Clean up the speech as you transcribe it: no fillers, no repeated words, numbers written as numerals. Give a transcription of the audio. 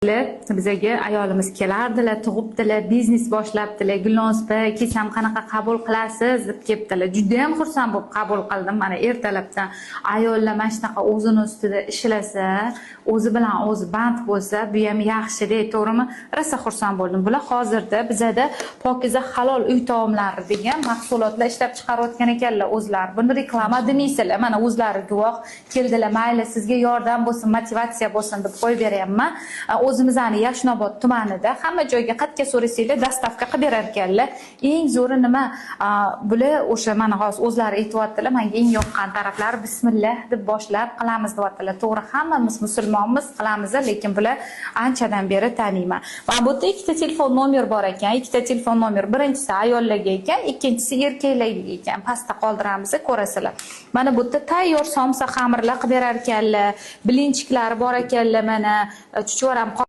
Bizaga ayolimiz kelardilar, tug'ibdilar, biznes boshlabdilar. Gulnoz opa, kecham qanaqa qabul qilasiz deb kelibdilar. Juda ham xursand bo'lib qabul qildim. Mana ertalabdan ayollar mana shunaqa o'zini ustida ishlasa, o'zi bilan o'zi band bo'lsa, bu ham yaxshi-da, to'g'rimi? Rosa xursand bo'ldim. Bular hozirda bizada Pokiza halol uy taomlari degan mahsulotlar ishlab chiqarayotgan ekanlar o'zlari. Buni reklama demaysizlar. Mana o'zlari guvoh keldilar. Mayli, sizga yordam bo'lsin, motivatsiya bo'lsin deb qo'yib beryapman. O'zimizning Yashnobod tumanida hamma joyga qatga so'rasanglar dastavka qilib berar ekanlar. Eng zo'ri nima? Bular o'sha mana hozir o'zlari aytayotdilar, menga eng yoqqan taraflari bismillah deb boshlab qilamiz deyaptilar. To'g'ri, hammamiz musulmonmiz, qilamiz, lekin bular anchadan beri taniyman. Mana bu yerda ikkita telefon nomer bor ekan. Ikkita telefon nomer. Birinchisi ayollarga ekan, ikkinchisi erkaklarga ekan. Pastda qoldiramiz, ko'rasizlar. Mana bu yerda tayyor somsa xamirlar qilib berar ekanlar. Bilinchiklari bor ekanlar, mana chuchvaram